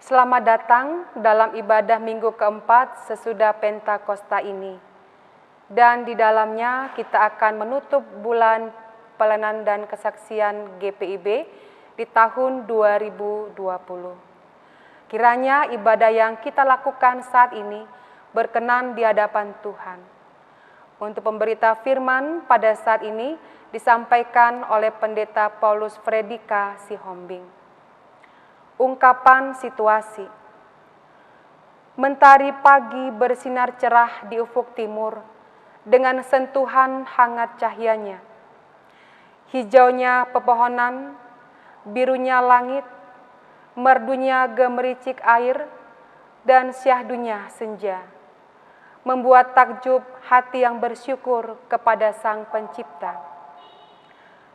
Selamat datang dalam ibadah minggu keempat sesudah Pentakosta ini. Dan di dalamnya kita akan menutup bulan pelayanan dan kesaksian GPIB di tahun 2020. Kiranya ibadah yang kita lakukan saat ini berkenan di hadapan Tuhan. Untuk pemberita firman pada saat ini disampaikan oleh Pendeta Paulus Fredika Sihombing. Ungkapan situasi. Mentari pagi bersinar cerah di ufuk timur dengan sentuhan hangat cahayanya. Hijaunya pepohonan, birunya langit, merdunya gemericik air, dan syahdunya senja. Membuat takjub hati yang bersyukur kepada Sang Pencipta.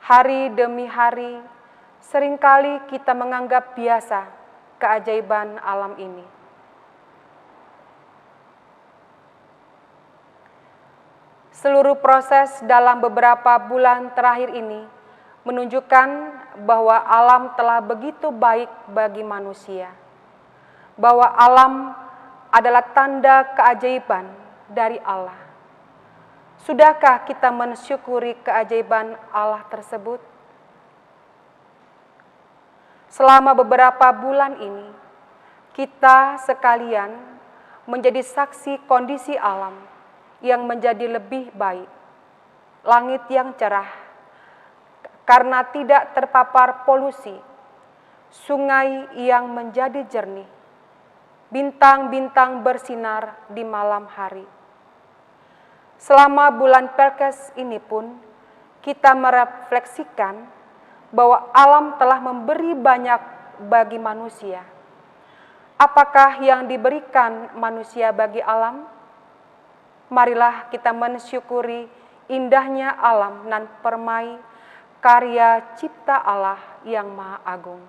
Hari demi hari, seringkali kita menganggap biasa keajaiban alam ini. Seluruh proses dalam beberapa bulan terakhir ini menunjukkan bahwa alam telah begitu baik bagi manusia. Bahwa alam adalah tanda keajaiban dari Allah. Sudahkah kita mensyukuri keajaiban Allah tersebut? Selama beberapa bulan ini, kita sekalian menjadi saksi kondisi alam yang menjadi lebih baik. Langit yang cerah karena tidak terpapar polusi, sungai yang menjadi jernih, bintang-bintang bersinar di malam hari. Selama bulan Pelkes ini pun, kita merefleksikan bahwa alam telah memberi banyak bagi manusia. Apakah yang diberikan manusia bagi alam? Marilah kita mensyukuri indahnya alam nan permai karya cipta Allah yang Maha Agung.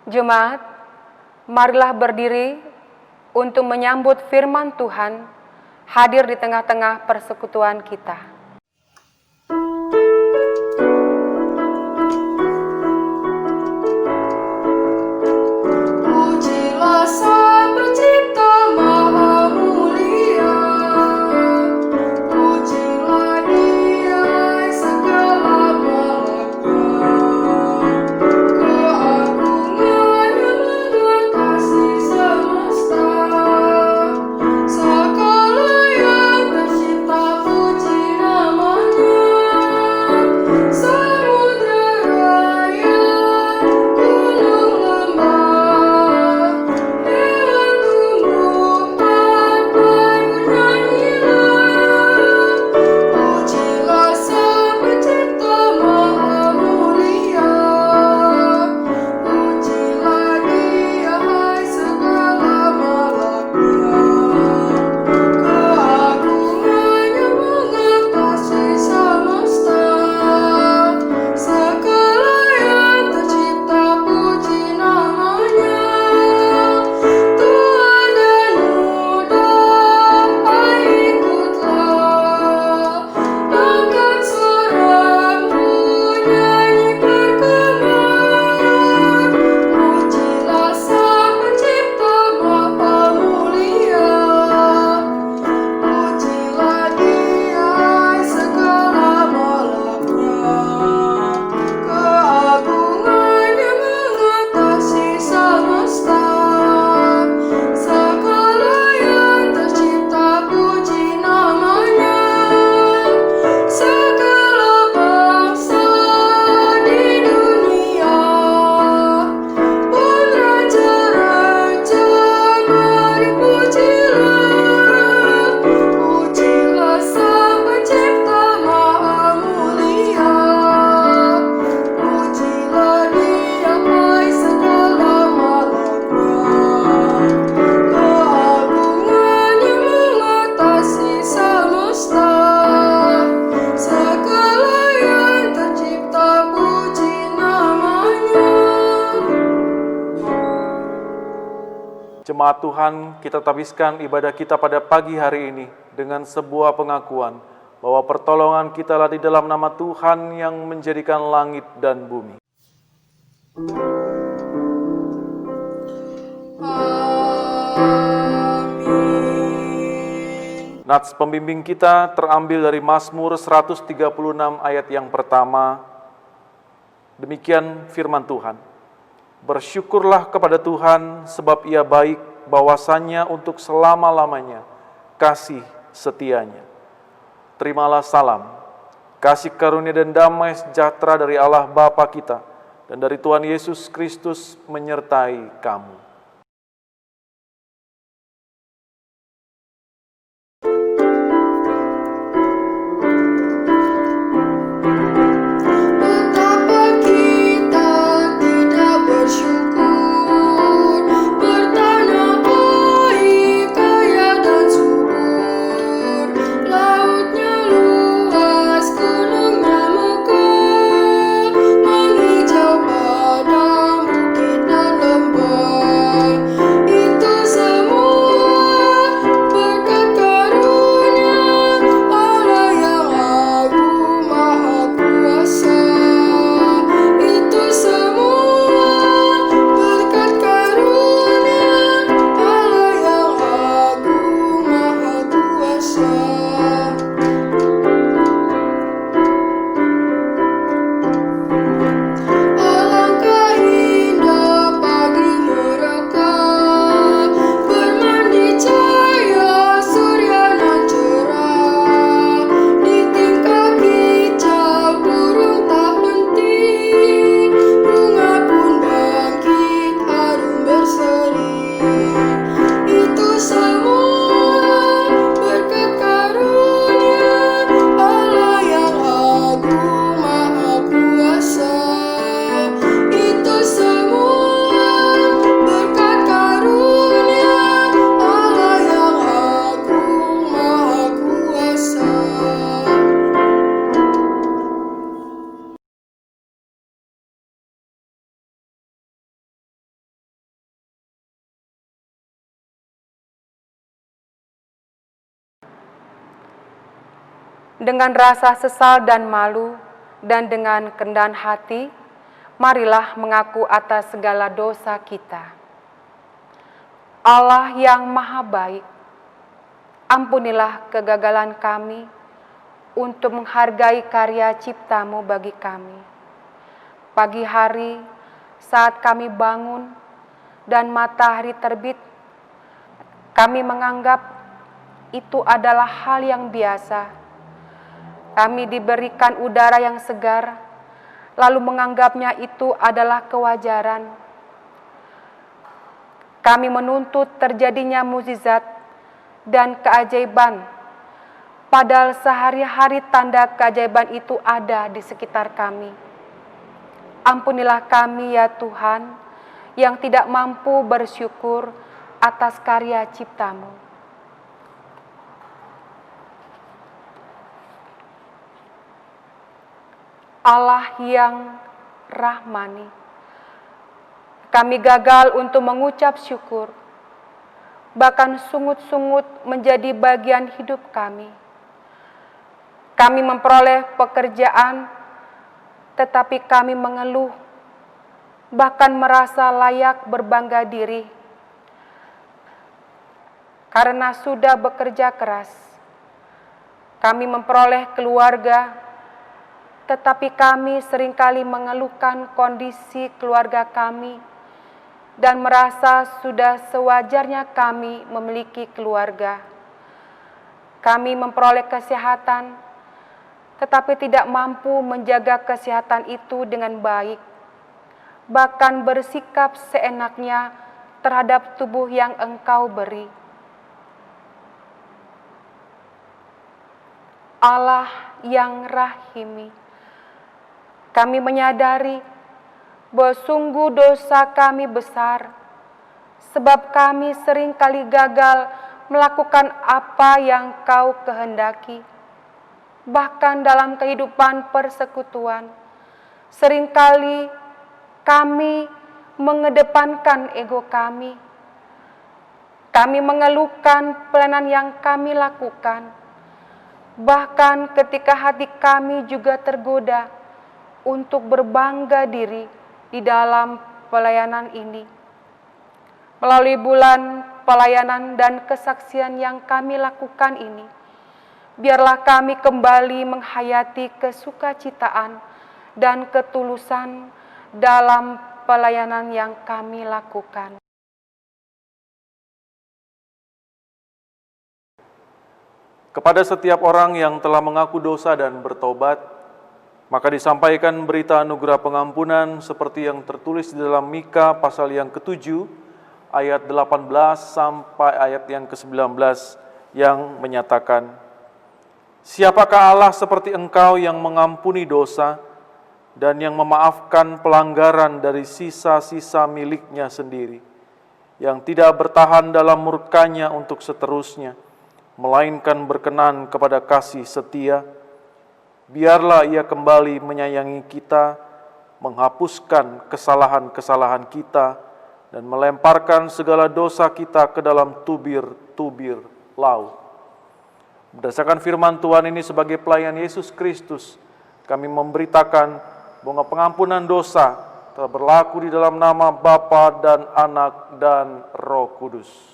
Jemaat, marilah berdiri untuk menyambut firman Tuhan hadir di tengah-tengah persekutuan kita. Jemaat Tuhan, kita habiskan ibadah kita pada pagi hari ini dengan sebuah pengakuan bahwa pertolongan kita lah di dalam nama Tuhan yang menjadikan langit dan bumi. Amin. Nats pembimbing kita terambil dari Mazmur 136 ayat yang pertama. Demikian firman Tuhan. Bersyukurlah kepada Tuhan sebab Ia baik, bahwasannya untuk selama-lamanya kasih setianya. Terimalah salam, kasih karunia dan damai sejahtera dari Allah Bapa kita dan dari Tuhan Yesus Kristus menyertai kamu. Dengan rasa sesal dan malu, dan dengan kerendahan hati, marilah mengaku atas segala dosa kita. Allah yang Maha Baik, ampunilah kegagalan kami untuk menghargai karya cipta-Mu bagi kami. Pagi hari, saat kami bangun dan matahari terbit, kami menganggap itu adalah hal yang biasa. Kami diberikan udara yang segar, lalu menganggapnya itu adalah kewajaran. Kami menuntut terjadinya mukjizat dan keajaiban, padahal sehari-hari tanda keajaiban itu ada di sekitar kami. Ampunilah kami ya Tuhan, yang tidak mampu bersyukur atas karya cipta-Mu. Allah yang rahmani, kami gagal untuk mengucap syukur, bahkan sungut-sungut menjadi bagian hidup kami. Kami memperoleh pekerjaan, tetapi kami mengeluh, bahkan merasa layak berbangga diri, karena sudah bekerja keras. Kami memperoleh keluarga, tetapi kami seringkali mengeluhkan kondisi keluarga kami dan merasa sudah sewajarnya kami memiliki keluarga. Kami memperoleh kesehatan, tetapi tidak mampu menjaga kesehatan itu dengan baik, bahkan bersikap seenaknya terhadap tubuh yang Engkau beri. Allah yang rahimi, kami menyadari bahwa sungguh dosa kami besar, sebab kami seringkali gagal melakukan apa yang Kau kehendaki. Bahkan dalam kehidupan persekutuan, seringkali kami mengedepankan ego kami, kami mengeluhkan pelayanan yang kami lakukan. Bahkan ketika hati kami juga tergoda untuk berbangga diri di dalam pelayanan ini. Melalui bulan pelayanan dan kesaksian yang kami lakukan ini, biarlah kami kembali menghayati kesukacitaan dan ketulusan dalam pelayanan yang kami lakukan. Kepada setiap orang yang telah mengaku dosa dan bertobat, maka disampaikan berita anugerah pengampunan seperti yang tertulis di dalam Mika pasal yang ke-7, ayat 18 sampai ayat yang ke-19 yang menyatakan, "Siapakah Allah seperti Engkau yang mengampuni dosa dan yang memaafkan pelanggaran dari sisa-sisa miliknya sendiri, yang tidak bertahan dalam murkanya untuk seterusnya, melainkan berkenan kepada kasih setia? Biarlah Ia kembali menyayangi kita, menghapuskan kesalahan-kesalahan kita, dan melemparkan segala dosa kita ke dalam tubir-tubir laut." Berdasarkan firman Tuhan ini sebagai pelayan Yesus Kristus, kami memberitakan bahwa pengampunan dosa telah berlaku di dalam nama Bapa dan Anak dan Roh Kudus.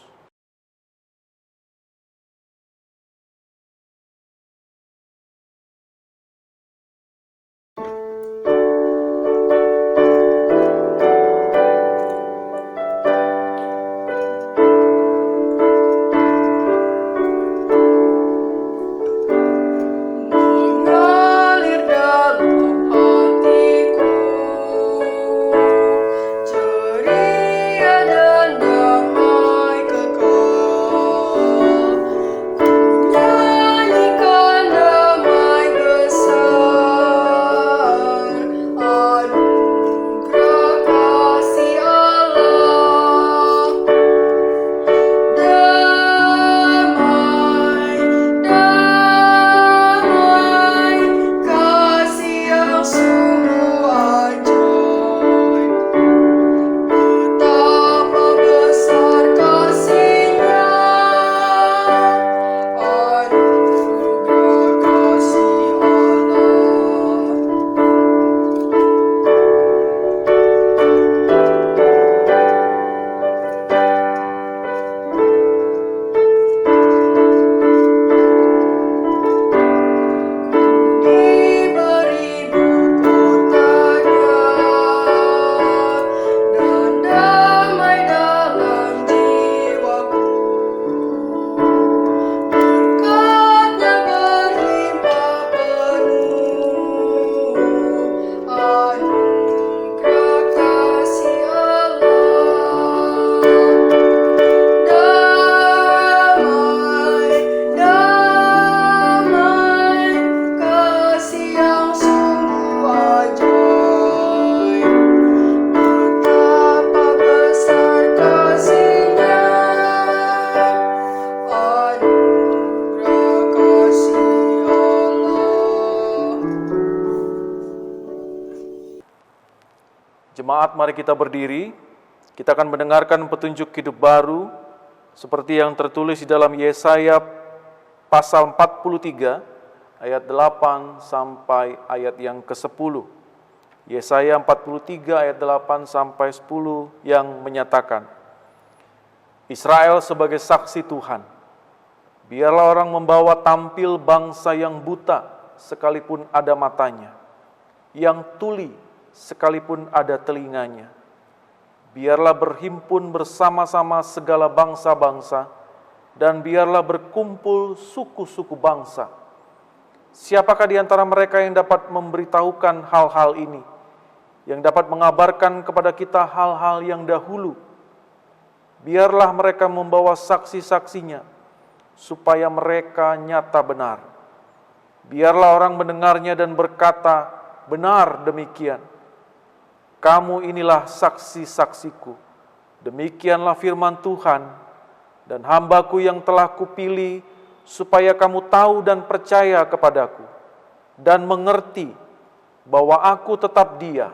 Mengalir dalam hatiku, ceria dan damai kekal. Ku nyanyikan damai besar, anugerah kasih Allah. Damai, damai, kasih yang sungguh ajaib. Betapa besar kasih-Nya, anugerah kasih Allah. Diberi mahkotanya dan damai dalam jiwaku. Berkat-Nya berlimpah penuh, anugerah kasih Allah. Damai, damai, kasih yang sungguh ajaib. Betapa besar kasih-Nya, anugerah kasih Allah. Jemaat, mari kita berdiri. Kita akan mendengarkan petunjuk hidup baru seperti yang tertulis di dalam Yesaya pasal 43 ayat 8 sampai ayat yang ke-10. Yesaya 43 ayat 8 sampai 10 yang menyatakan, "Israel sebagai saksi Tuhan, biarlah orang membawa tampil bangsa yang buta sekalipun ada matanya, yang tuli sekalipun ada telinganya. Biarlah berhimpun bersama-sama segala bangsa-bangsa, dan biarlah berkumpul suku-suku bangsa. Siapakah di antara mereka yang dapat memberitahukan hal-hal ini, yang dapat mengabarkan kepada kita hal-hal yang dahulu? Biarlah mereka membawa saksi-saksinya, supaya mereka nyata benar. Biarlah orang mendengarnya dan berkata, benar demikian. Kamu inilah saksi-saksiku. Demikianlah firman Tuhan, dan hambaku yang telah kupilih, supaya kamu tahu dan percaya kepadaku, dan mengerti bahwa aku tetap Dia.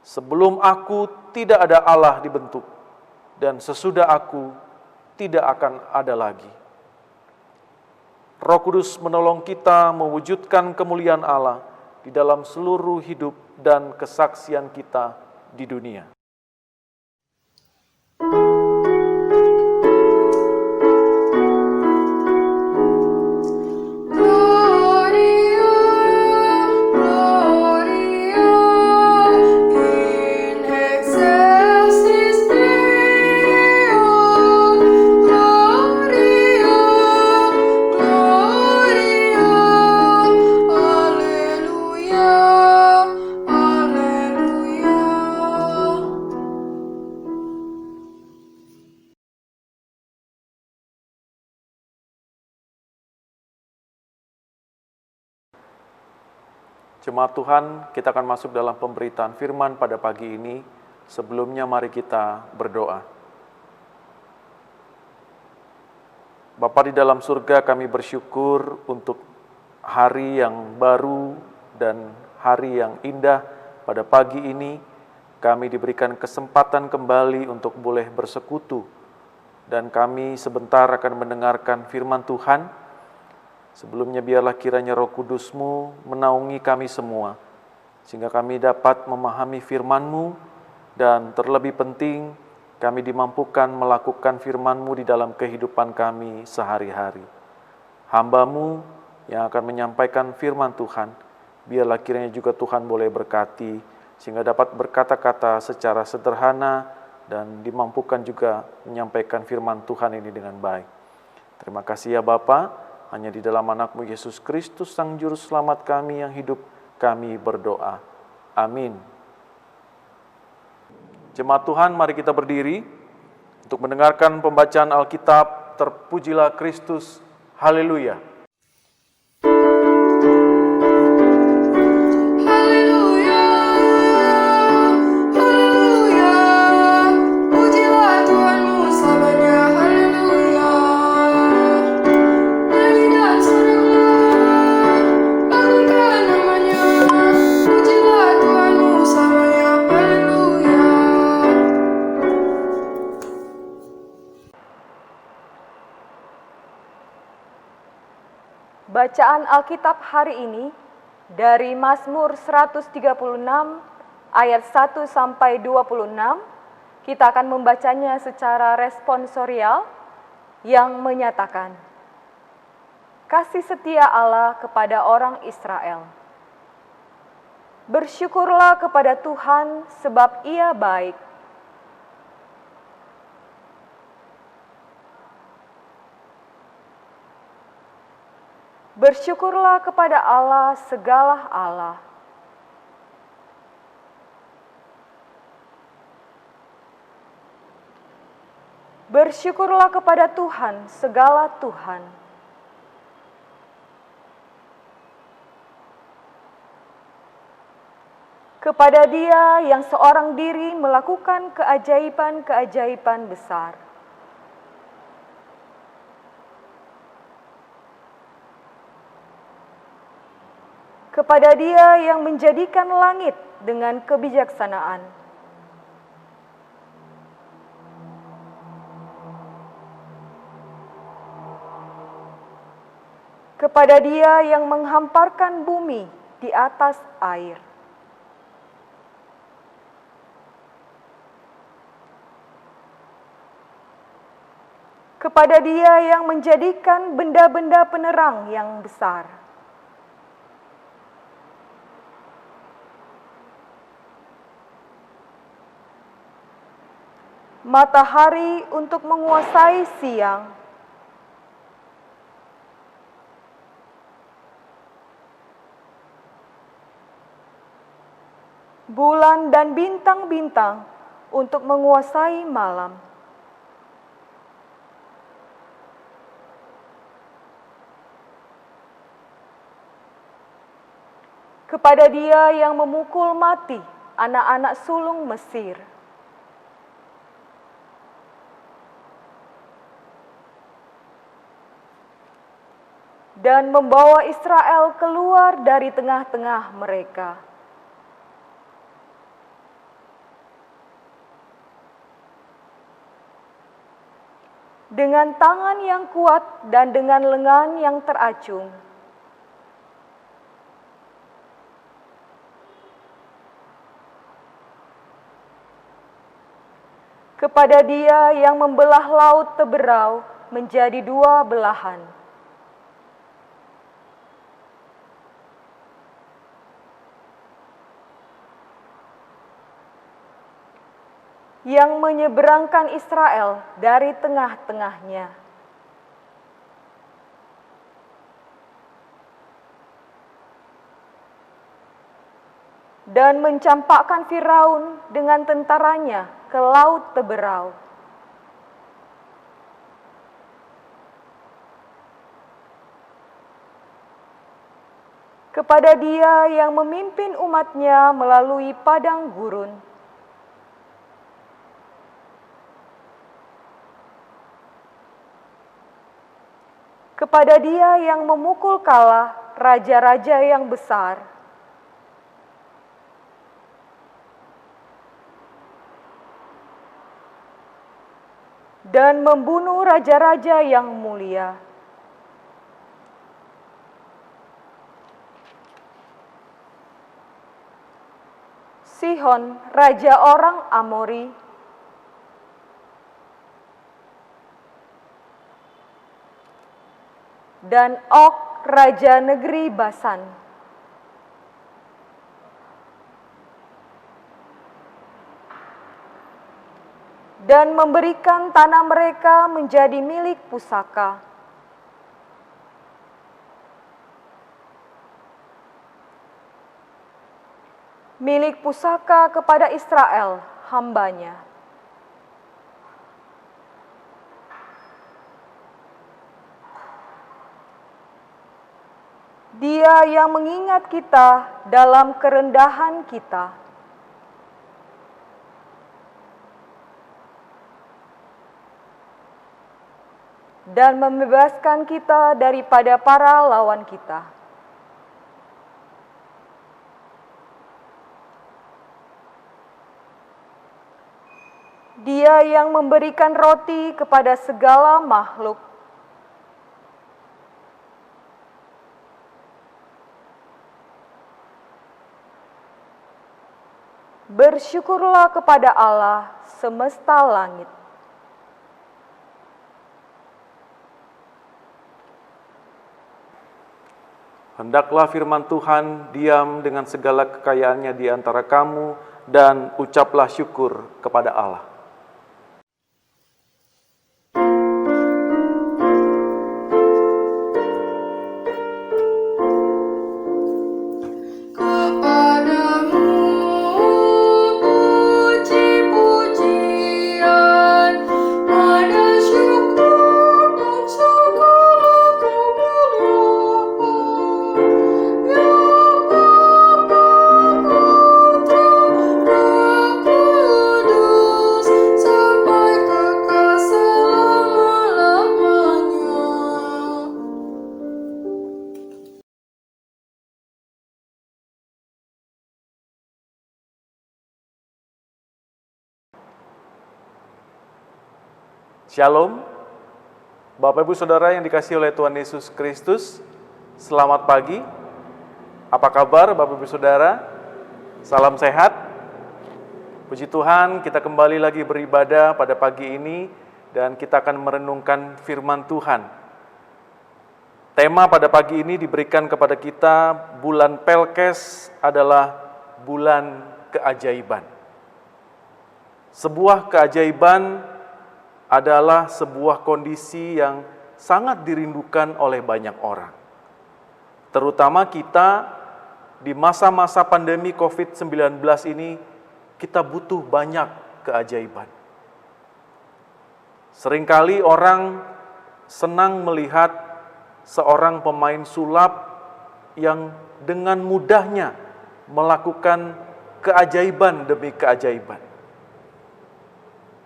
Sebelum aku tidak ada Allah dibentuk, dan sesudah aku tidak akan ada lagi. Roh Kudus menolong kita mewujudkan kemuliaan Allah di dalam seluruh hidup dan kesaksian kita di dunia. Gloria, Gloria, in excelsis Deo. Gloria, Gloria, Alleluia, Alleluia. Jemaat Tuhan, kita akan masuk dalam pemberitaan firman pada pagi ini. Sebelumnya mari kita berdoa. Bapa di dalam surga, kami bersyukur untuk hari yang baru dan hari yang indah pada pagi ini. Kami diberikan kesempatan kembali untuk boleh bersekutu, dan kami sebentar akan mendengarkan firman Tuhan. Sebelumnya biarlah kiranya Roh Kudus-Mu menaungi kami semua, sehingga kami dapat memahami firman-Mu, dan terlebih penting, kami dimampukan melakukan firman-Mu di dalam kehidupan kami sehari-hari. Hamba-Mu yang akan menyampaikan firman Tuhan, biarlah kiranya juga Tuhan boleh berkati, sehingga dapat berkata-kata secara sederhana, dan dimampukan juga menyampaikan firman Tuhan ini dengan baik. Terima kasih ya Bapa. Hanya di dalam anak-Mu Yesus Kristus, Sang Juru Selamat kami yang hidup, kami berdoa. Amin. Jemaat Tuhan, mari kita berdiri untuk mendengarkan pembacaan Alkitab. Terpujilah Kristus. Haleluya. Haleluya, haleluya, pujilah Tuhanmu selamanya, haleluya. Nyanyi dan soraklah, agungkan namanya, pujilah Tuhanmu selamanya, haleluya. Bacaan Alkitab hari ini dari Mazmur 136 ayat 1 sampai 26. Kita akan membacanya secara responsorial yang menyatakan, kasih setia Allah kepada orang Israel. Bersyukurlah kepada Tuhan sebab Ia baik. Bersyukurlah kepada Allah segala Allah. Bersyukurlah kepada Tuhan segala Tuhan. Kepada Dia yang seorang diri melakukan keajaiban-keajaiban besar. Kepada Dia yang menjadikan langit dengan kebijaksanaan. Kepada Dia yang menghamparkan bumi di atas air. Kepada Dia yang menjadikan benda-benda penerang yang besar. Matahari untuk menguasai siang. Bulan dan bintang-bintang untuk menguasai malam. Kepada Dia yang memukul mati anak-anak sulung Mesir. Dan membawa Israel keluar dari tengah-tengah mereka. dengan tangan yang kuat dan dengan lengan yang teracung. Kepada Dia yang membelah laut Teberau menjadi dua belahan, yang menyeberangkan Israel dari tengah-tengahnya, dan mencampakkan Firaun dengan tentaranya ke laut Teberau. Kepada Dia yang memimpin umat-Nya melalui padang gurun, kepada Dia yang memukul kalah raja-raja yang besar, dan membunuh raja-raja yang mulia. Sihon, raja orang Amori, dan Og, raja negeri Basan. Dan memberikan tanah mereka menjadi milik pusaka. Milik pusaka kepada Israel, hamba-Nya. Dia yang mengingat kita dalam kerendahan kita, dan membebaskan kita daripada para lawan kita. Dia yang memberikan roti kepada segala makhluk, bersyukurlah kepada Allah semesta langit. Hendaklah firman Tuhan diam dengan segala kekayaannya di antara kamu, dan ucaplah syukur kepada Allah. Kepadamu puji-pujian, nada syukur dan segala kemuliaan. Ya Bapa, Putra, Roh Kudus, sampai kekal selama-lamanya. Shalom, Bapak Ibu Saudara yang dikasihi oleh Tuhan Yesus Kristus, selamat pagi. Apa kabar Bapak Ibu Saudara? Salam sehat. Puji Tuhan, kita kembali lagi beribadah pada pagi ini dan kita akan merenungkan firman Tuhan. Tema pada pagi ini diberikan kepada kita, bulan Pelkes adalah bulan keajaiban. Sebuah keajaiban adalah sebuah kondisi yang sangat dirindukan oleh banyak orang. Terutama kita di masa-masa pandemi COVID-19 ini, kita butuh banyak keajaiban. Seringkali orang senang melihat seorang pemain sulap yang dengan mudahnya melakukan keajaiban demi keajaiban.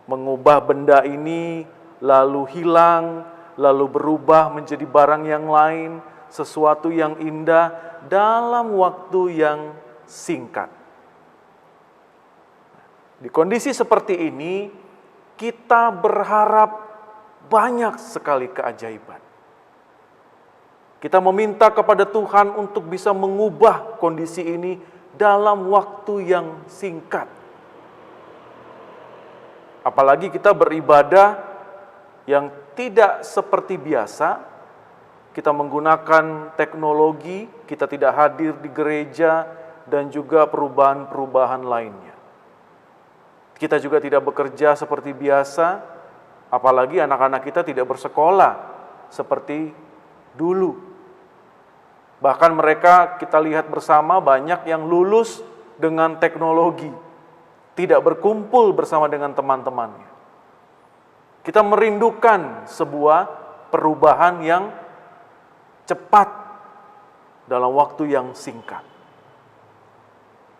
Mengubah benda ini, lalu hilang, lalu berubah menjadi barang yang lain, sesuatu yang indah dalam waktu yang singkat. Di kondisi seperti ini, kita berharap banyak sekali keajaiban. Kita meminta kepada Tuhan untuk bisa mengubah kondisi ini dalam waktu yang singkat. Apalagi kita beribadah yang tidak seperti biasa, kita menggunakan teknologi, kita tidak hadir di gereja, dan juga perubahan-perubahan lainnya. Kita juga tidak bekerja seperti biasa, apalagi anak-anak kita tidak bersekolah seperti dulu. Bahkan mereka kita lihat bersama banyak yang lulus dengan teknologi, tidak berkumpul bersama dengan teman-temannya. Kita merindukan sebuah perubahan yang cepat dalam waktu yang singkat.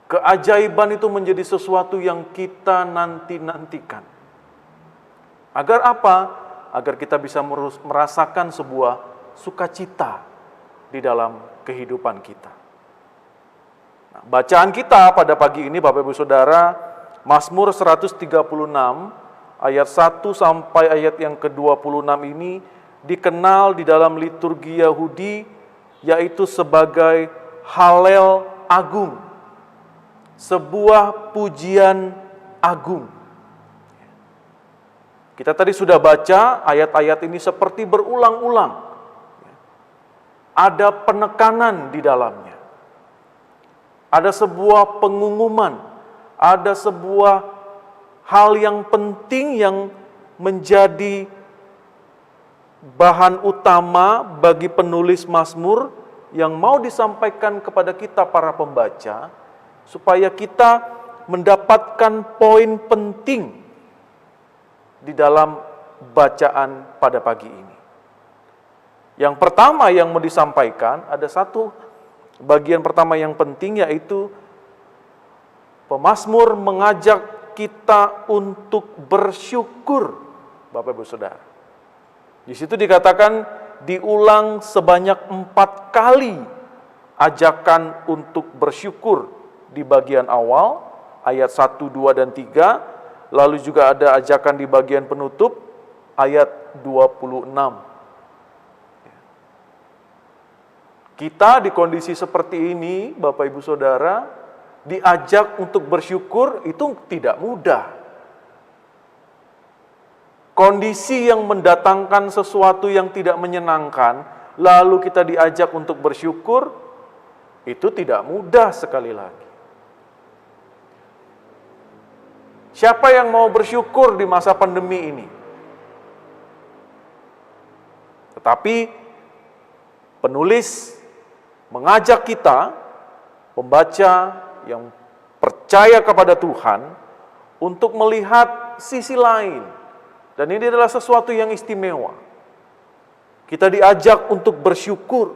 Keajaiban itu menjadi sesuatu yang kita nanti-nantikan. Agar apa? Agar kita bisa merasakan sebuah sukacita di dalam kehidupan kita. Nah, bacaan kita pada pagi ini Bapak Ibu Saudara, Mazmur 136 ayat 1 sampai ayat yang ke-26 ini dikenal di dalam liturgi Yahudi yaitu sebagai Halel Agung. Sebuah pujian agung. Kita tadi sudah baca ayat-ayat ini seperti berulang-ulang. Ada penekanan di dalamnya. Ada sebuah pengumuman, ada sebuah hal yang penting yang menjadi bahan utama bagi penulis Mazmur yang mau disampaikan kepada kita para pembaca, supaya kita mendapatkan poin penting di dalam bacaan pada pagi ini. Yang pertama yang mau disampaikan, ada satu bagian pertama yang penting, yaitu pemazmur mengajak kita untuk bersyukur, Bapak Ibu Saudara. Di situ dikatakan diulang sebanyak 4 kali ajakan untuk bersyukur di bagian awal, ayat 1, 2, dan 3, lalu juga ada ajakan di bagian penutup, ayat 26. Kita di kondisi seperti ini, Bapak Ibu Saudara, diajak untuk bersyukur itu tidak mudah. Kondisi yang mendatangkan sesuatu yang tidak menyenangkan, lalu kita diajak untuk bersyukur, itu tidak mudah sekali lagi. Siapa yang mau bersyukur di masa pandemi ini? Tetapi penulis mengajak kita, pembaca yang percaya kepada Tuhan, untuk melihat sisi lain. Dan ini adalah sesuatu yang istimewa. Kita diajak untuk bersyukur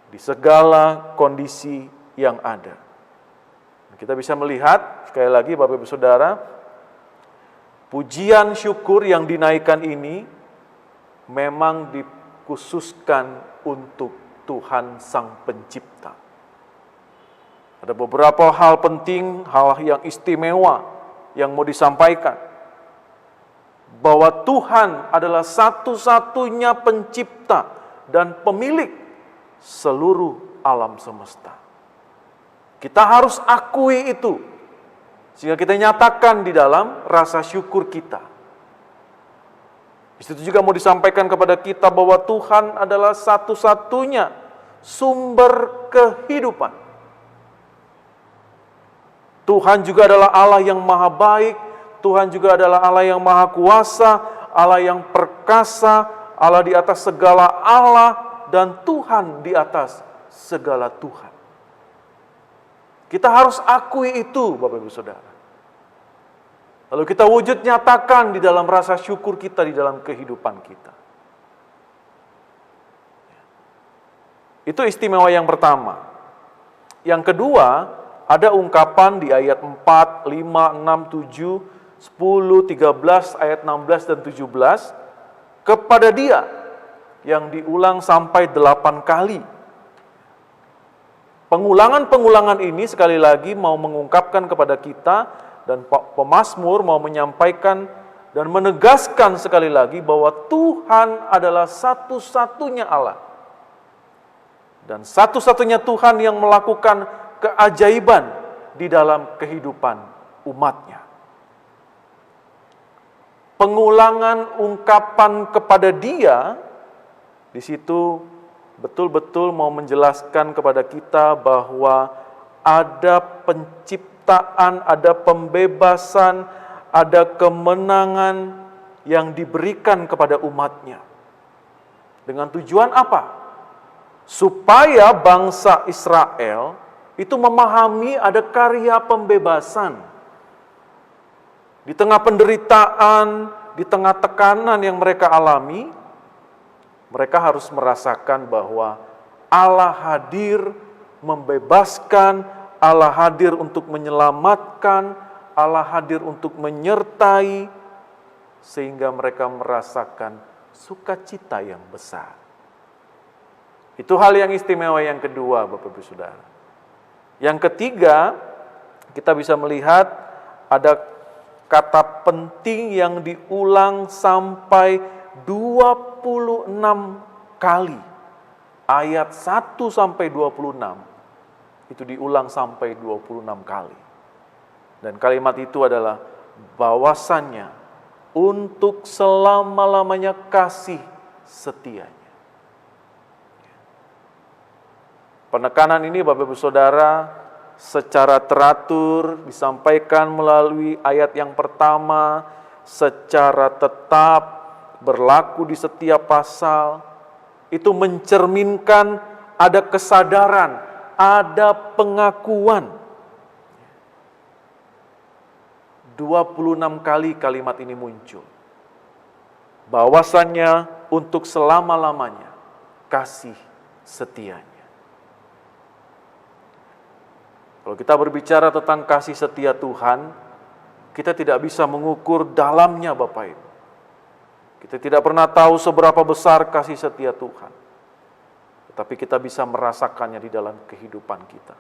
di segala kondisi yang ada. Kita bisa melihat, sekali lagi Bapak Ibu Saudara, pujian syukur yang dinaikkan ini memang dikhususkan untuk Tuhan Sang Pencipta. Ada beberapa hal penting, hal yang istimewa yang mau disampaikan. Bahwa Tuhan adalah satu-satunya pencipta dan pemilik seluruh alam semesta. Kita harus akui itu, sehingga kita nyatakan di dalam rasa syukur kita. Di situ juga mau disampaikan kepada kita bahwa Tuhan adalah satu-satunya sumber kehidupan. Tuhan juga adalah Allah yang maha baik, Tuhan juga adalah Allah yang maha kuasa, Allah yang perkasa, Allah di atas segala Allah, dan Tuhan di atas segala Tuhan. Kita harus akui itu, Bapak Ibu Saudara. Lalu kita wujud nyatakan di dalam rasa syukur kita, di dalam kehidupan kita. Itu istimewa yang pertama. Yang kedua, ada ungkapan di ayat 4, 5, 6, 7, 10, 13, ayat 16 dan 17, kepada Dia, yang diulang sampai 8 kali. Pengulangan-pengulangan ini sekali lagi mau mengungkapkan kepada kita, dan pemazmur mau menyampaikan dan menegaskan sekali lagi bahwa Tuhan adalah satu-satunya Allah. Dan satu-satunya Tuhan yang melakukan keajaiban di dalam kehidupan umatnya. Pengulangan ungkapan kepada Dia, di situ betul-betul mau menjelaskan kepada kita bahwa ada penciptaan, ada pembebasan, ada kemenangan yang diberikan kepada umatnya. Dengan tujuan apa? Supaya bangsa Israel itu memahami ada karya pembebasan. Di tengah penderitaan, di tengah tekanan yang mereka alami, mereka harus merasakan bahwa Allah hadir membebaskan, Allah hadir untuk menyelamatkan, Allah hadir untuk menyertai, sehingga mereka merasakan sukacita yang besar. Itu hal yang istimewa yang kedua, Bapak-Ibu Saudara. Yang ketiga, kita bisa melihat ada kata penting yang diulang sampai 26 kali. Ayat 1 sampai 26 itu diulang sampai 26 kali. Dan kalimat itu adalah bahwasannya untuk selama-lamanya kasih setianya. Penekanan ini Bapak-Ibu Saudara secara teratur disampaikan melalui ayat yang pertama, secara tetap berlaku di setiap pasal. Itu mencerminkan ada kesadaran, ada pengakuan. 26 kali kalimat ini muncul. Bahwasannya untuk selama-lamanya kasih setianya. Kalau kita berbicara tentang kasih setia Tuhan, kita tidak bisa mengukur dalamnya Bapak Ibu. Kita tidak pernah tahu seberapa besar kasih setia Tuhan. Tetapi kita bisa merasakannya di dalam kehidupan kita.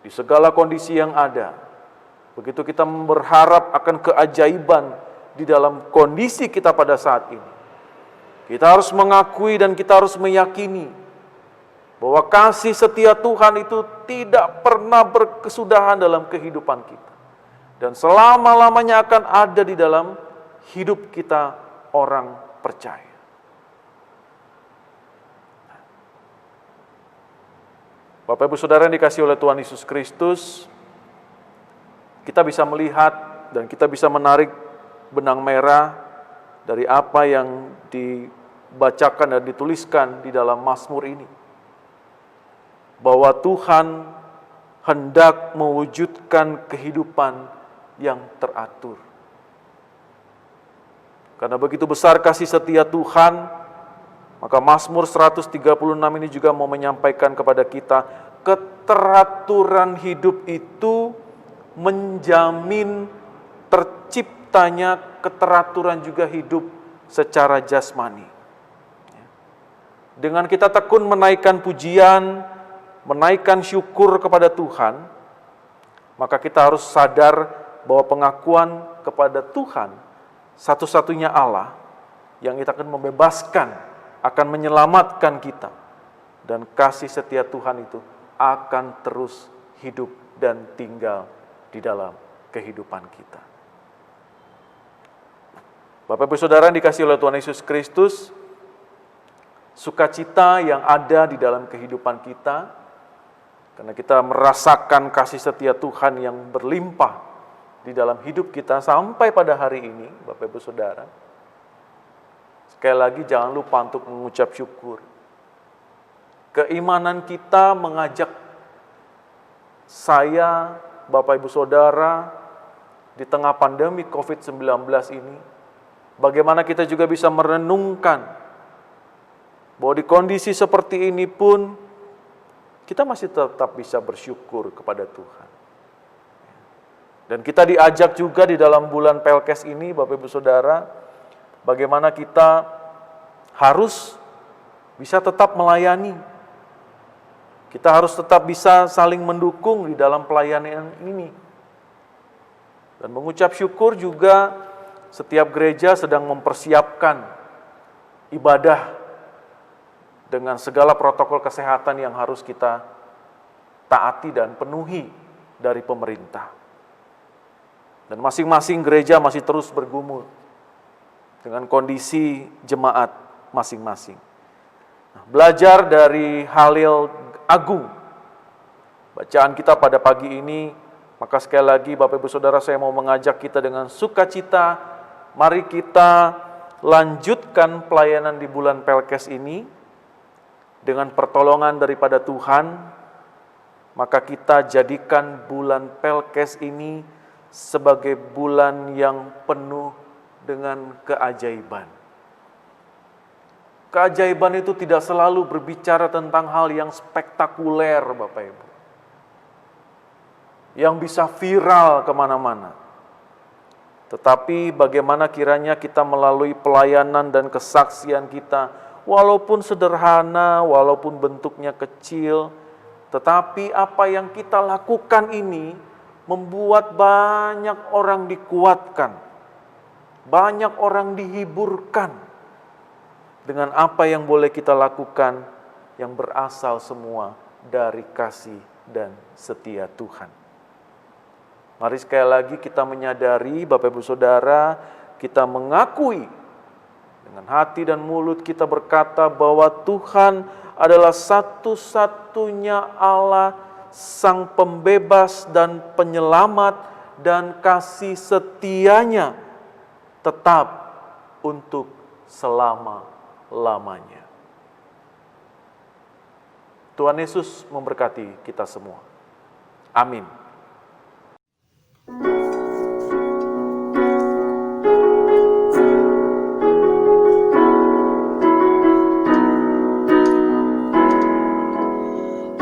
Di segala kondisi yang ada. Begitu kita berharap akan keajaiban di dalam kondisi kita pada saat ini. Kita harus mengakui dan kita harus meyakini bahwa kasih setia Tuhan itu tidak pernah berkesudahan dalam kehidupan kita. Dan selama-lamanya akan ada di dalam hidup kita orang percaya. Bapak Ibu Saudara yang dikasihi oleh Tuhan Yesus Kristus, kita bisa melihat dan kita bisa menarik benang merah dari apa yang dibacakan dan dituliskan di dalam Mazmur ini. Bahwa Tuhan hendak mewujudkan kehidupan yang teratur. Karena begitu besar kasih setia Tuhan, maka Mazmur 136 ini juga mau menyampaikan kepada kita, keteraturan hidup itu menjamin terciptanya keteraturan juga hidup secara jasmani. Dengan kita tekun menaikkan pujian, menaikkan syukur kepada Tuhan, maka kita harus sadar bahwa pengakuan kepada Tuhan, satu-satunya Allah, yang kita akan membebaskan, akan menyelamatkan kita. Dan kasih setia Tuhan itu akan terus hidup dan tinggal di dalam kehidupan kita. Bapak Ibu Saudara yang dikasihi oleh Tuhan Yesus Kristus, sukacita yang ada di dalam kehidupan kita, karena kita merasakan kasih setia Tuhan yang berlimpah di dalam hidup kita sampai pada hari ini, Bapak Ibu Saudara. Sekali lagi jangan lupa untuk mengucap syukur. Keimanan kita mengajak saya, Bapak Ibu Saudara, di tengah pandemi COVID-19 ini, bagaimana kita juga bisa merenungkan bahwa di kondisi seperti ini pun kita masih tetap bisa bersyukur kepada Tuhan. Dan kita diajak juga di dalam bulan Pelkes ini, Bapak Ibu Saudara, bagaimana kita harus bisa tetap melayani. Kita harus tetap bisa saling mendukung di dalam pelayanan ini. Dan mengucap syukur juga setiap gereja sedang mempersiapkan ibadah dengan segala protokol kesehatan yang harus kita taati dan penuhi dari pemerintah. Dan masing-masing gereja masih terus bergumul dengan kondisi jemaat masing-masing. Nah, belajar dari Halil Agung, bacaan kita pada pagi ini, maka sekali lagi Bapak Ibu Saudara, saya mau mengajak kita dengan sukacita, mari kita lanjutkan pelayanan di bulan Pelkes ini dengan pertolongan daripada Tuhan. Maka kita jadikan bulan Pelkes ini sebagai bulan yang penuh dengan keajaiban. Keajaiban itu tidak selalu berbicara tentang hal yang spektakuler, Bapak Ibu, yang bisa viral kemana-mana. Tetapi bagaimana kiranya kita melalui pelayanan dan kesaksian kita, walaupun sederhana, walaupun bentuknya kecil, tetapi apa yang kita lakukan ini membuat banyak orang dikuatkan, banyak orang dihiburkan dengan apa yang boleh kita lakukan yang berasal semua dari kasih dan setia Tuhan. Mari sekali lagi kita menyadari, Bapak Ibu Saudara, kita mengakui dengan hati dan mulut kita berkata bahwa Tuhan adalah satu-satunya Allah, Sang Pembebas dan Penyelamat, dan kasih setianya tetap untuk selama-lamanya. Tuhan Yesus memberkati kita semua. Amin.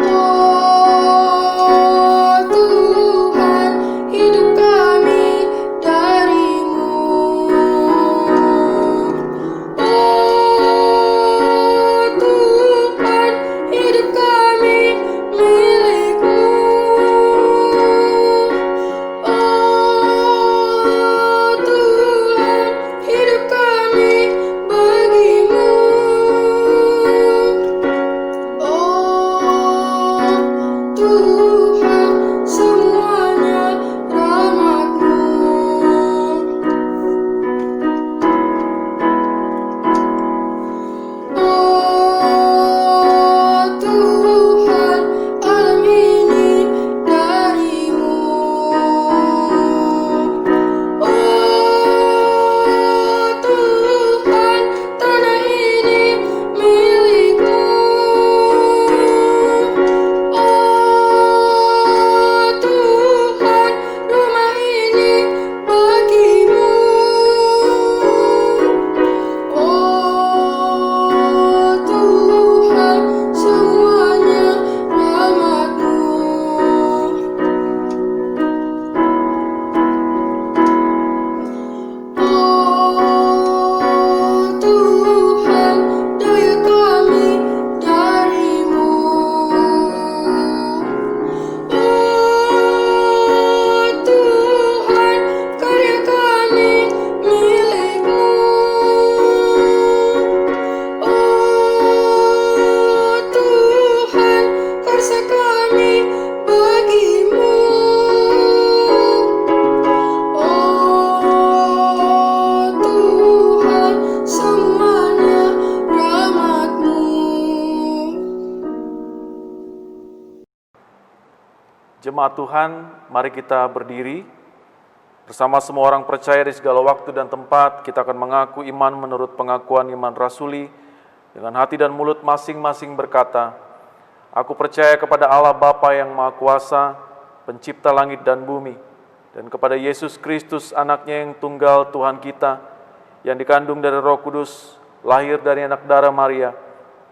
Oh Tuhan, hidup kami dari-Mu. Oh Tuhan, hidup kami milik-Mu. Oh Tuhan, hidup kami bagi-Mu. Oh Tuhan, semuanya rahmat-Mu. Oh Tuhan, alam ini dari-Mu. Oh Tuhan, tanah ini milik-Mu. Oh Tuhan, rumah ini bagi-Mu. Oh Tuhan, semuanya rahmat-Mu. Oh Tuhan, daya kami dari-Mu. Oh Tuhan, karya kami milik-Mu. Oh Tuhan, karsa kami bagi-Mu. Oh Tuhan, semuanya rahmat-Mu. Jemaat Tuhan, mari kita berdiri. Bersama semua orang percaya di segala waktu dan tempat, kita akan mengaku iman menurut pengakuan iman rasuli. Dengan hati dan mulut masing-masing berkata, aku percaya kepada Allah Bapa yang Maha Kuasa, pencipta langit dan bumi, dan kepada Yesus Kristus, anaknya yang tunggal Tuhan kita, yang dikandung dari Roh Kudus, lahir dari anak darah Maria,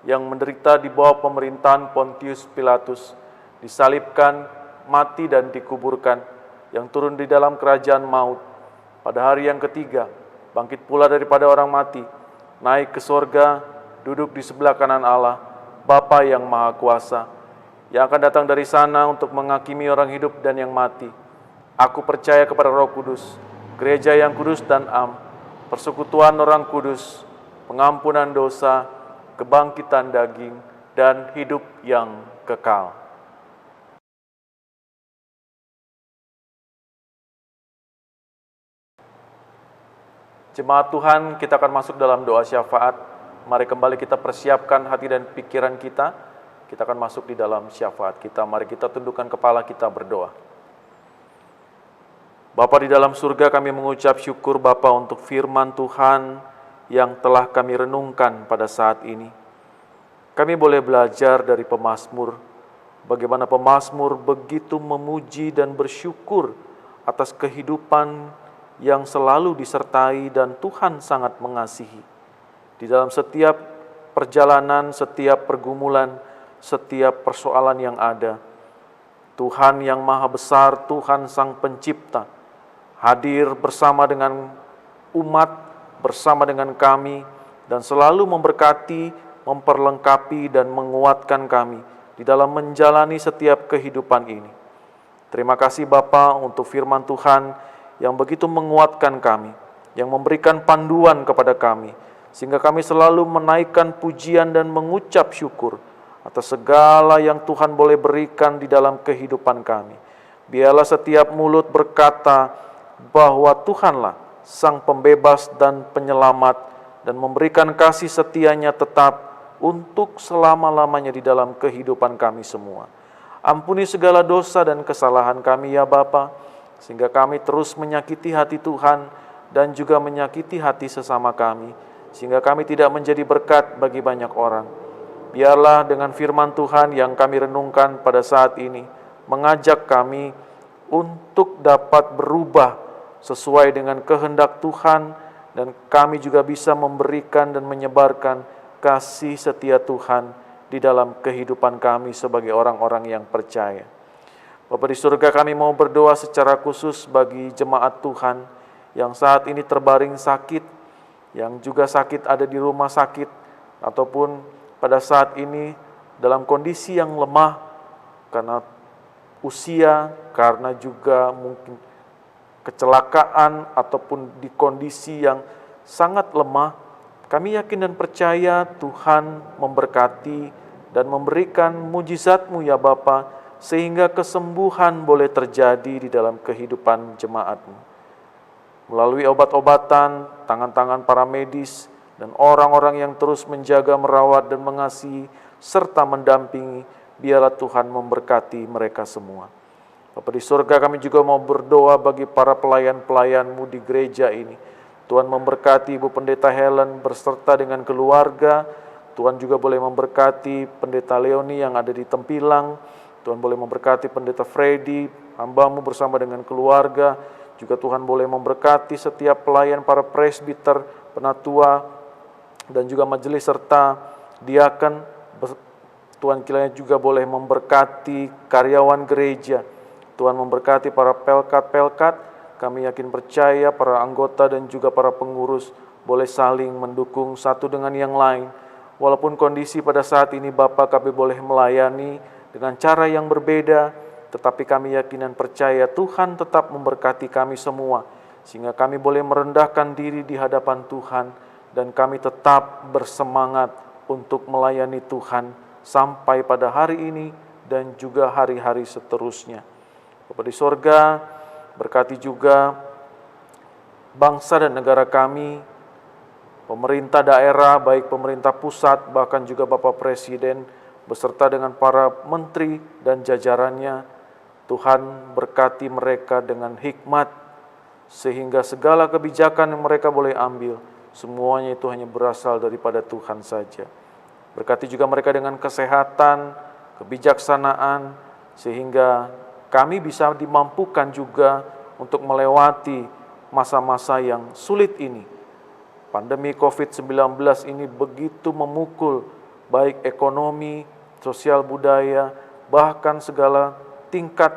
yang menderita di bawah pemerintahan Pontius Pilatus, disalibkan, mati dan dikuburkan, yang turun di dalam kerajaan maut, pada hari yang ketiga, bangkit pula daripada orang mati, naik ke sorga, duduk di sebelah kanan Allah, Bapa yang Maha Kuasa, yang akan datang dari sana untuk menghakimi orang hidup dan yang mati. Aku percaya kepada Roh Kudus, gereja yang kudus dan am, persekutuan Orang Kudus, pengampunan dosa, kebangkitan daging, dan hidup yang kekal. Jemaat Tuhan, kita akan masuk dalam doa syafaat. Mari kembali kita persiapkan hati dan pikiran kita. Kita akan masuk di dalam syafaat kita. Mari kita tundukkan kepala kita berdoa. Bapa di dalam surga, kami mengucap syukur Bapa untuk firman Tuhan yang telah kami renungkan pada saat ini. Kami boleh belajar dari pemazmur, bagaimana pemazmur begitu memuji dan bersyukur atas kehidupan yang selalu disertai dan Tuhan sangat mengasihi. Di dalam setiap perjalanan, setiap pergumulan, setiap persoalan yang ada, Tuhan yang Maha Besar, Tuhan Sang Pencipta, hadir bersama dengan umat, bersama dengan kami, dan selalu memberkati, memperlengkapi, dan menguatkan kami di dalam menjalani setiap kehidupan ini. Terima kasih Bapa untuk firman Tuhan yang begitu menguatkan kami, yang memberikan panduan kepada kami, sehingga kami selalu menaikkan pujian dan mengucap syukur atas segala yang Tuhan boleh berikan di dalam kehidupan kami. Biarlah setiap mulut berkata bahwa Tuhanlah Sang Pembebas dan Penyelamat, dan memberikan kasih setianya tetap untuk selama-lamanya di dalam kehidupan kami semua. Ampuni segala dosa dan kesalahan kami ya Bapa, sehingga kami terus menyakiti hati Tuhan dan juga menyakiti hati sesama kami, sehingga kami tidak menjadi berkat bagi banyak orang. Biarlah dengan firman Tuhan yang kami renungkan pada saat ini, mengajak kami untuk dapat berubah sesuai dengan kehendak Tuhan, dan kami juga bisa memberikan dan menyebarkan kasih setia Tuhan di dalam kehidupan kami sebagai orang-orang yang percaya. Bapa di surga, kami mau berdoa secara khusus bagi jemaat Tuhan yang saat ini terbaring sakit, yang juga sakit ada di rumah sakit, ataupun pada saat ini dalam kondisi yang lemah karena usia, karena juga mungkin kecelakaan, ataupun di kondisi yang sangat lemah. Kami yakin dan percaya Tuhan memberkati dan memberikan mujizat-Mu ya Bapa, sehingga kesembuhan boleh terjadi di dalam kehidupan jemaat-Mu. Melalui obat-obatan, tangan-tangan para medis, dan orang-orang yang terus menjaga, merawat, dan mengasihi, serta mendampingi, biarlah Tuhan memberkati mereka semua. Bapa di surga, kami juga mau berdoa bagi para pelayan-pelayan-Mu di gereja ini. Tuhan memberkati Ibu Pendeta Helen berserta dengan keluarga. Tuhan juga boleh memberkati Pendeta Leoni yang ada di Tempilang. Tuhan boleh memberkati Pendeta Freddy, hamba-Mu bersama dengan keluarga. Juga Tuhan boleh memberkati setiap pelayan, para presbiter, penatua, dan juga majelis serta diaken. Tuhan kiranya juga boleh memberkati karyawan gereja. Tuhan memberkati para pelkat-pelkat. Kami yakin percaya para anggota dan juga para pengurus boleh saling mendukung satu dengan yang lain. Walaupun kondisi pada saat ini Bapa, kami boleh melayani dengan cara yang berbeda, tetapi kami yakin dan percaya Tuhan tetap memberkati kami semua, sehingga kami boleh merendahkan diri di hadapan Tuhan, dan kami tetap bersemangat untuk melayani Tuhan sampai pada hari ini dan juga hari-hari seterusnya. Bapa di sorga, berkati juga bangsa dan negara kami, pemerintah daerah, baik pemerintah pusat, bahkan juga Bapak Presiden, beserta dengan para menteri dan jajarannya. Tuhan berkati mereka dengan hikmat, sehingga segala kebijakan yang mereka boleh ambil, semuanya itu hanya berasal daripada Tuhan saja. Berkati juga mereka dengan kesehatan, kebijaksanaan, sehingga kami bisa dimampukan juga untuk melewati masa-masa yang sulit ini. Pandemi COVID-19 ini begitu memukul baik ekonomi, sosial budaya, bahkan segala tingkat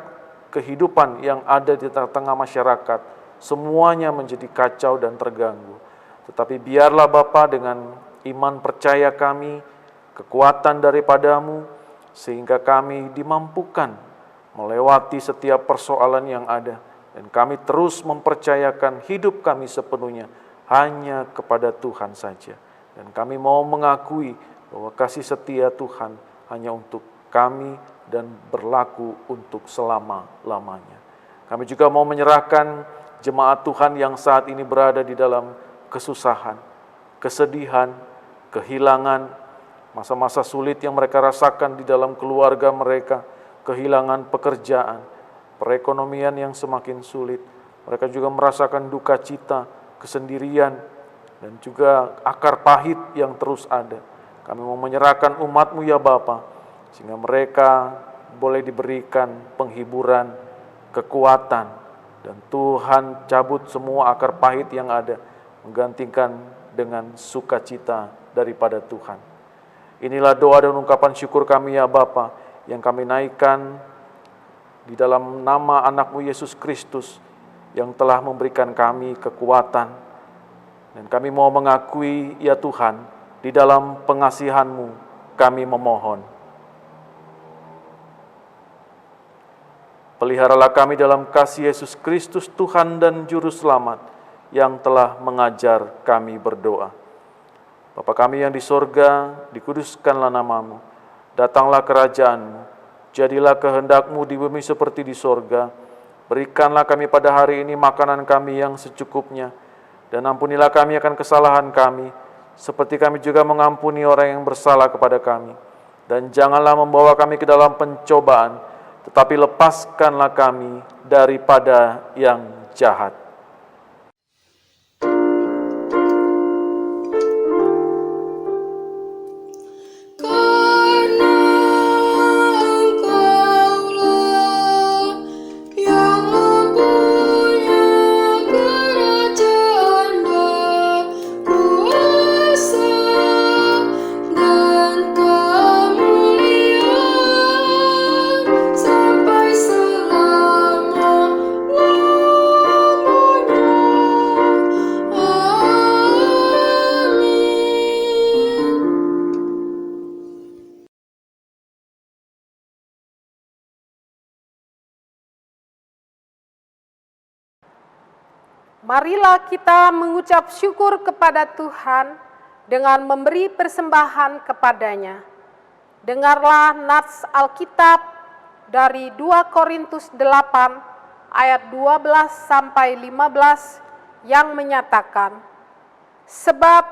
kehidupan yang ada di tengah-tengah masyarakat. Semuanya menjadi kacau dan terganggu. Tetapi biarlah Bapa dengan iman percaya kami, kekuatan daripada-Mu, sehingga kami dimampukan melewati setiap persoalan yang ada. Dan kami terus mempercayakan hidup kami sepenuhnya hanya kepada Tuhan saja. Dan kami mau mengakui bahwa kasih setia Tuhan hanya untuk kami dan berlaku untuk selama-lamanya. Kami juga mau menyerahkan jemaat Tuhan yang saat ini berada di dalam kesusahan, kesedihan, kehilangan, masa-masa sulit yang mereka rasakan di dalam keluarga mereka, kehilangan pekerjaan, perekonomian yang semakin sulit. Mereka juga merasakan duka cita, kesendirian, dan juga akar pahit yang terus ada. Kami mau menyerahkan umat-Mu ya Bapa, sehingga mereka boleh diberikan penghiburan, kekuatan, dan Tuhan cabut semua akar pahit yang ada, menggantikan dengan sukacita daripada Tuhan. Inilah doa dan ungkapan syukur kami ya Bapa, yang kami naikkan di dalam nama anak-Mu Yesus Kristus, yang telah memberikan kami kekuatan. Dan kami mau mengakui ya Tuhan, di dalam pengasihan-Mu kami memohon. Peliharalah kami dalam kasih Yesus Kristus Tuhan dan Juru Selamat, yang telah mengajar kami berdoa. Bapa kami yang di sorga, dikuduskanlah nama-Mu, datanglah kerajaan-Mu, jadilah kehendak-Mu di bumi seperti di sorga. Berikanlah kami pada hari ini makanan kami yang secukupnya, dan ampunilah kami akan kesalahan kami, seperti kami juga mengampuni orang yang bersalah kepada kami. Dan janganlah membawa kami ke dalam pencobaan, tetapi lepaskanlah kami daripada yang jahat. Marilah kita mengucap syukur kepada Tuhan dengan memberi persembahan kepadanya. Dengarlah nats Alkitab dari 2 Korintus 8 ayat 12 sampai 15 yang menyatakan, sebab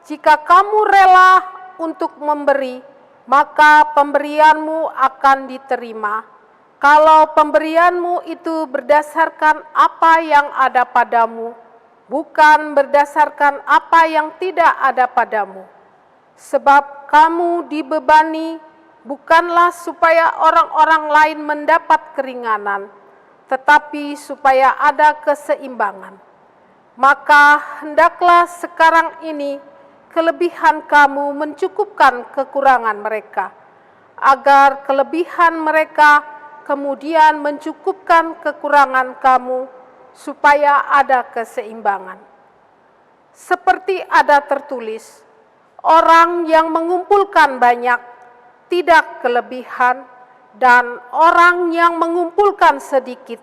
jika kamu rela untuk memberi, maka pemberianmu akan diterima. Kalau pemberianmu itu berdasarkan apa yang ada padamu, bukan berdasarkan apa yang tidak ada padamu. Sebab kamu dibebani bukanlah supaya orang-orang lain mendapat keringanan, tetapi supaya ada keseimbangan. Maka hendaklah sekarang ini kelebihan kamu mencukupkan kekurangan mereka, agar kelebihan mereka kemudian mencukupkan kekurangan kamu, supaya ada keseimbangan. Seperti ada tertulis, orang yang mengumpulkan banyak tidak kelebihan, dan orang yang mengumpulkan sedikit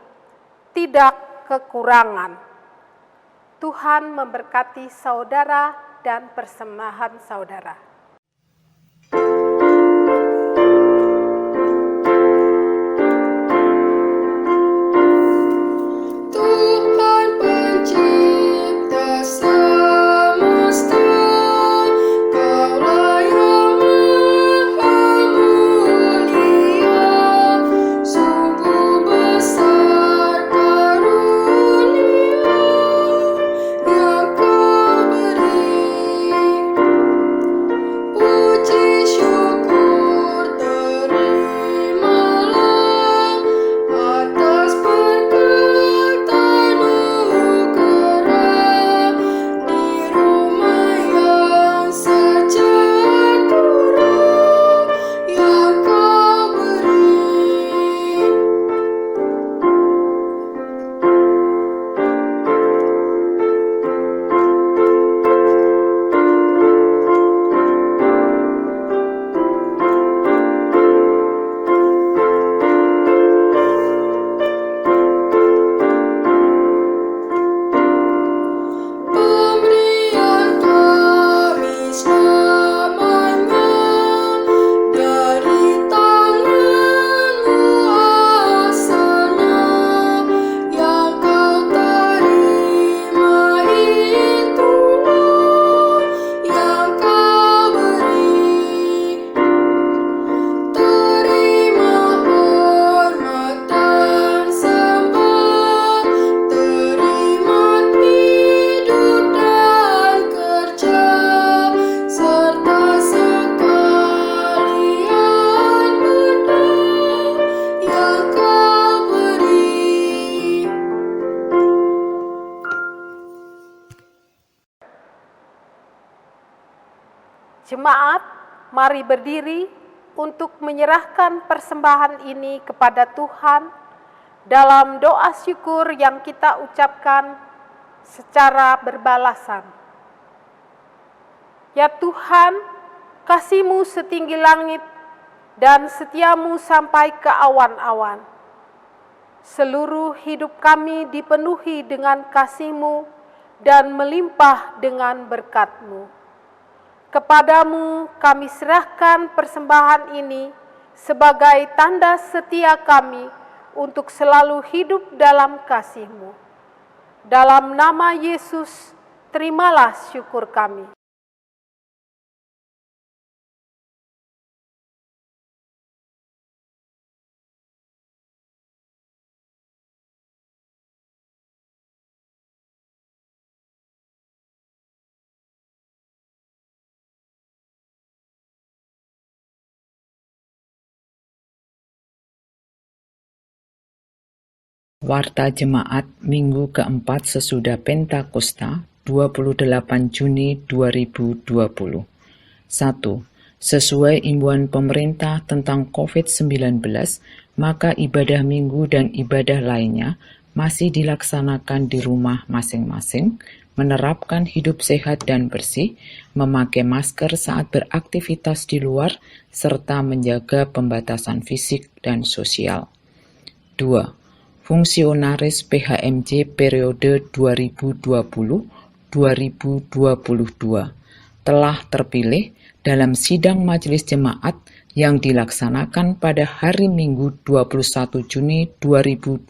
tidak kekurangan. Tuhan memberkati saudara dan persembahan saudara. Jemaat, mari berdiri untuk menyerahkan persembahan ini kepada Tuhan dalam doa syukur yang kita ucapkan secara berbalasan. Ya Tuhan, kasih-Mu setinggi langit dan setia-Mu sampai ke awan-awan. Seluruh hidup kami dipenuhi dengan kasih-Mu dan melimpah dengan berkat-Mu. Kepadamu kami serahkan persembahan ini sebagai tanda setia kami untuk selalu hidup dalam kasih-Mu. Dalam nama Yesus, terimalah syukur kami. Warta Jemaat Minggu keempat sesudah Pentakosta 28 Juni 2020. 1. Sesuai imbauan pemerintah tentang COVID-19, maka ibadah minggu dan ibadah lainnya masih dilaksanakan di rumah masing-masing, menerapkan hidup sehat dan bersih, memakai masker saat beraktivitas di luar, serta menjaga pembatasan fisik dan sosial. 2. Fungsionaris PHMJ periode 2020-2022 telah terpilih dalam sidang majelis jemaat yang dilaksanakan pada hari Minggu 21 Juni 2020,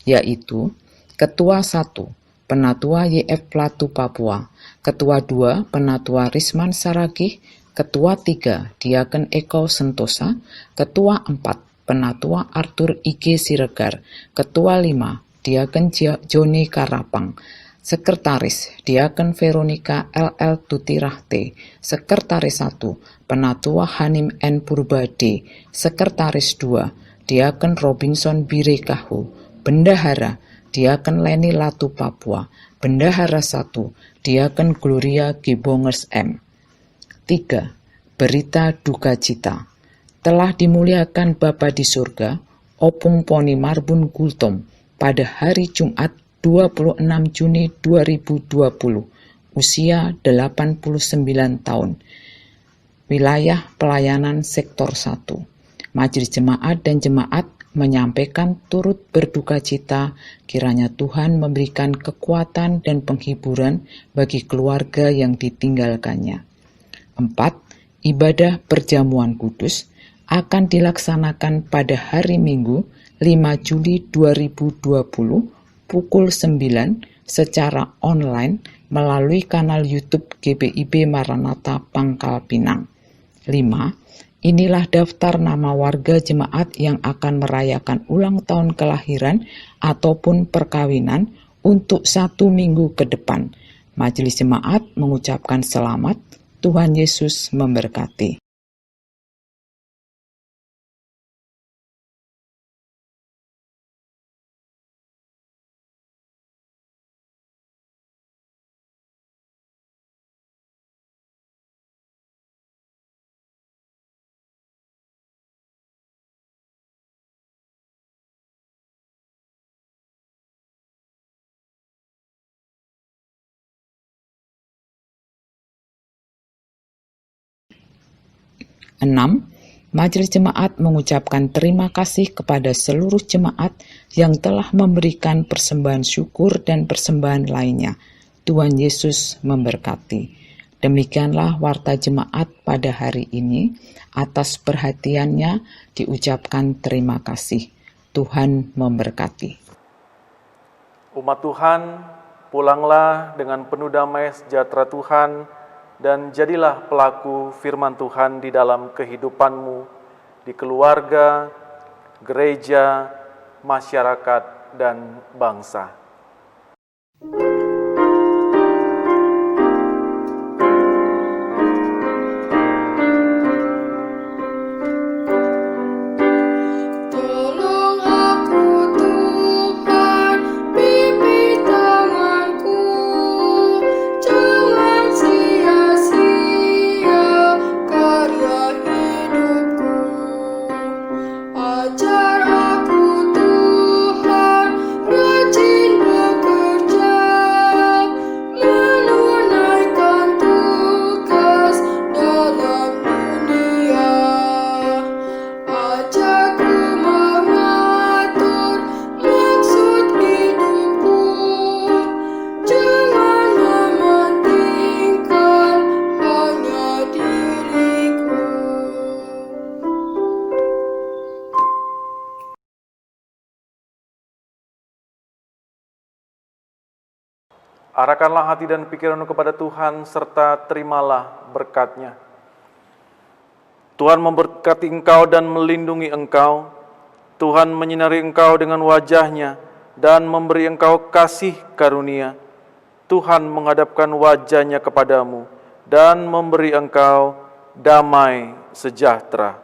yaitu Ketua 1, Penatua YF Platu Papua, Ketua 2, Penatua Risman Saragih, Ketua 3, Diaken Eko Sentosa, Ketua 4, Penatua Arthur IG Siregar, Ketua 5, Diaken Joni Karapang, Sekretaris Diaken Veronica LL Tutirahte, Sekretaris 1, Penatua Hanim N. Purbade, Sekretaris 2, Diaken Robinson Birekahu, Bendahara Diaken Leni Latu Papua, Bendahara 1, Diaken Gloria Gibongers M. 3. Berita duka cita. Telah dimuliakan Bapa di surga, Opung Poni Marbun Gultom, pada hari Jumat 26 Juni 2020, usia 89 tahun. Wilayah pelayanan sektor 1. Majelis jemaat dan jemaat menyampaikan turut berduka cita kiranya Tuhan memberikan kekuatan dan penghiburan bagi keluarga yang ditinggalkannya. 4. Ibadah perjamuan kudus akan dilaksanakan pada hari Minggu 5 Juli 2020 pukul 9 secara online melalui kanal YouTube GBIB Maranatha Pangkal Pinang. 5. Inilah daftar nama warga jemaat yang akan merayakan ulang tahun kelahiran ataupun perkawinan untuk 1 minggu ke depan. Majelis jemaat mengucapkan selamat, Tuhan Yesus memberkati. Enam, Majelis Jemaat mengucapkan terima kasih kepada seluruh jemaat yang telah memberikan persembahan syukur dan persembahan lainnya. Tuhan Yesus memberkati. Demikianlah warta jemaat pada hari ini. Atas perhatiannya diucapkan terima kasih. Tuhan memberkati. Umat Tuhan, pulanglah dengan penuh damai sejahtera Tuhan, dan jadilah pelaku firman Tuhan di dalam kehidupanmu, di keluarga, gereja, masyarakat, dan bangsa. Tolong aku Tuhan, pimpin tanganku, jangan sia-sia Arahkanlah hati dan pikiranmu kepada Tuhan, serta terimalah berkat-Nya. Tuhan memberkati engkau dan melindungi engkau. Tuhan menyinari engkau dengan wajah-Nya dan memberi engkau kasih karunia. Tuhan menghadapkan wajah-Nya kepadamu dan memberi engkau damai sejahtera.